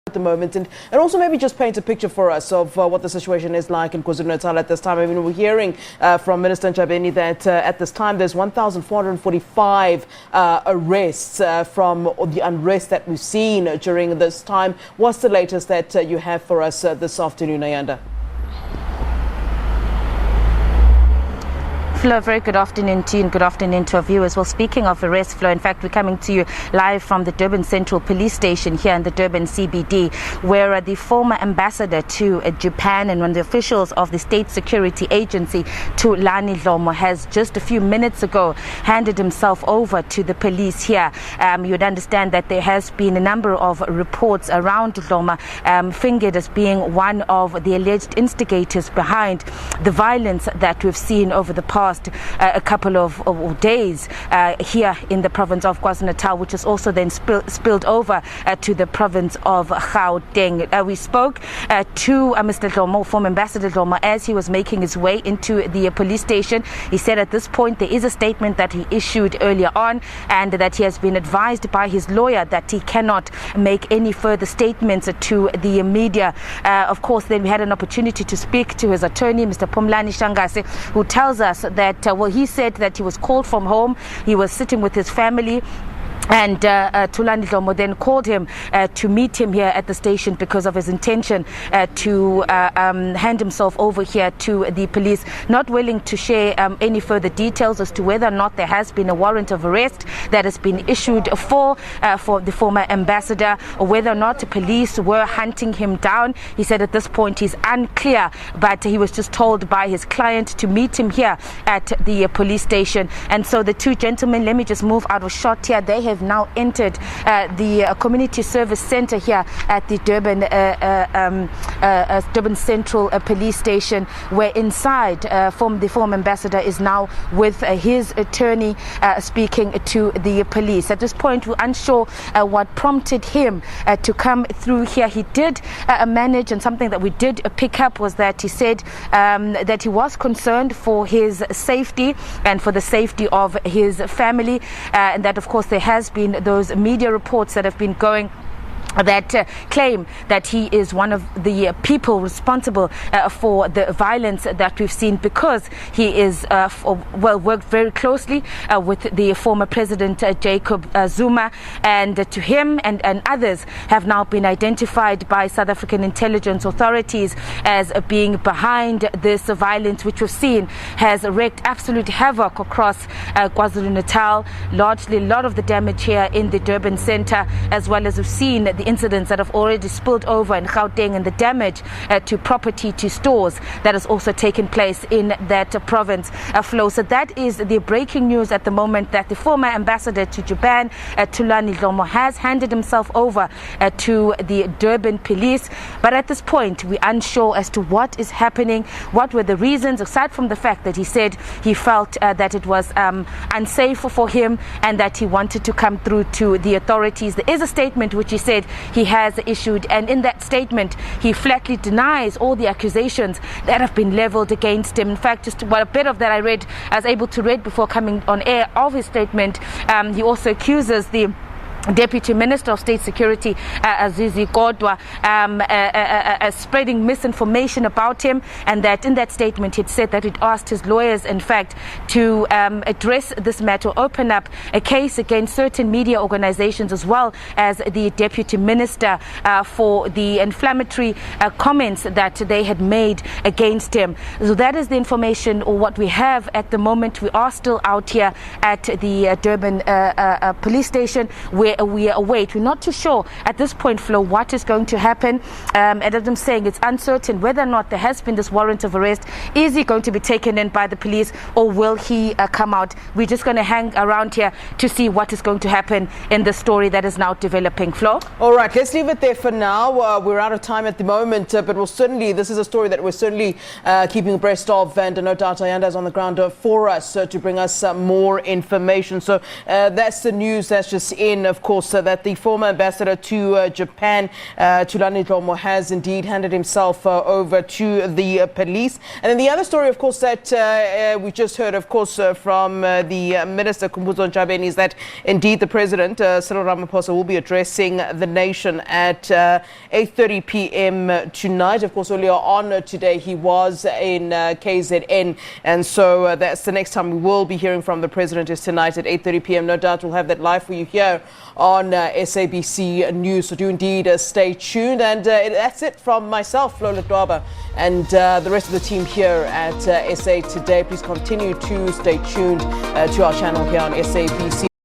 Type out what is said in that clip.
at the moment, and also maybe just paint a picture for us of what the situation is like in KwaZulu-Natal at this time. I mean, we're hearing from Minister Ntshavheni that at this time there's 1,445 arrests from the unrest that we've seen during this time. What's the latest that you have for us this afternoon, Ayanda? Flo, very good afternoon to you and good afternoon to our viewers. Well, speaking of arrest, Flo, in fact, we're coming to you live from the Durban Central Police Station here in the Durban CBD, where the former ambassador to Japan and one of the officials of the State Security Agency, Thulani Dlomo, has just a few minutes ago handed himself over to the police here. You would understand that there has been a number of reports around Dlomo, fingered as being one of the alleged instigators behind the violence that we've seen over the past a couple of days here in the province of KwaZulu-Natal, which has also then spilled over to the province of Gauteng. We spoke to Mr. Dlomo, former Ambassador Dlomo, as he was making his way into the police station. He said at this point there is a statement that he issued earlier on, and that he has been advised by his lawyer that he cannot make any further statements to the media. Of course, then we had an opportunity to speak to his attorney, Mr. Phumlani Shangase, who tells us that, well, he said that he was called from home. He was sitting with his family. And Thulani Dlomo then called him to meet him here at the station because of his intention to hand himself over here to the police, not willing to share any further details as to whether or not there has been a warrant of arrest that has been issued for the former ambassador, or whether or not the police were hunting him down. He said at this point he's unclear, but he was just told by his client to meet him here at the police station. And so the two gentlemen, let me just move out of shot here, they have now entered the community service center here at the Durban Central Police Station, where inside the former ambassador is now with his attorney speaking to the police. At this point, we're unsure what prompted him to come through here. He did manage, and something that we did pick up was that he said that he was concerned for his safety and for the safety of his family, and that of course there has been those media reports that have been going that claim that he is one of the people responsible for the violence that we've seen, because he is worked very closely with the former president Jacob Zuma, and to him and others have now been identified by South African intelligence authorities as being behind this violence, which we've seen has wreaked absolute havoc across KwaZulu-Natal. Largely a lot of the damage here in the Durban Centre, as well as we've seen the incidents that have already spilled over in Gauteng and the damage to property, to stores, that has also taken place in that province. Flo, so that is the breaking news at the moment, that the former ambassador to Japan, Thulani Dlomo, has handed himself over to the Durban police. But at this point, we're unsure as to what is happening, what were the reasons, aside from the fact that he said he felt that it was unsafe for him and that he wanted to come through to the authorities. There is a statement which he said he has issued, and in that statement he flatly denies all the accusations that have been leveled against him. In fact, just a bit of that I was able to read before coming on air of his statement. He also accuses the Deputy Minister of State Security, Azizi Kodwa, spreading misinformation about him, and that in that statement he'd said that he'd asked his lawyers, in fact, to address this matter, open up a case against certain media organizations as well as the Deputy Minister for the inflammatory comments that they had made against him. So that is the information, or what we have at the moment. We are still out here at the Durban police station, where we await. We're not too sure at this point, Flo, what is going to happen. And as I'm saying, it's uncertain whether or not there has been this warrant of arrest. Is he going to be taken in by the police, or will he come out? We're just going to hang around here to see what is going to happen in the story that is now developing. Flo? All right, let's leave it there for now. We're out of time at the moment, but this is a story that we're certainly keeping abreast of, and no doubt Ayanda is on the ground for us to bring us more information. So that's the news that's just in. Of course, course, that the former ambassador to Japan, Thulani Dlomo, has indeed handed himself over to the police. And then the other story, of course, that we just heard, of course, from the Minister Khumbudzo Ntshavheni is that indeed the President, Cyril Ramaphosa, will be addressing the nation at 8:30 p.m. tonight. Of course, earlier on today, he was in KZN, and so that's the next time we will be hearing from the President is tonight at 8:30 p.m. No doubt we'll have that live for you here on SABC News. So do indeed stay tuned. And that's it from myself, Lola Dwaba, and the rest of the team here at SA Today. Please continue to stay tuned to our channel here on SABC.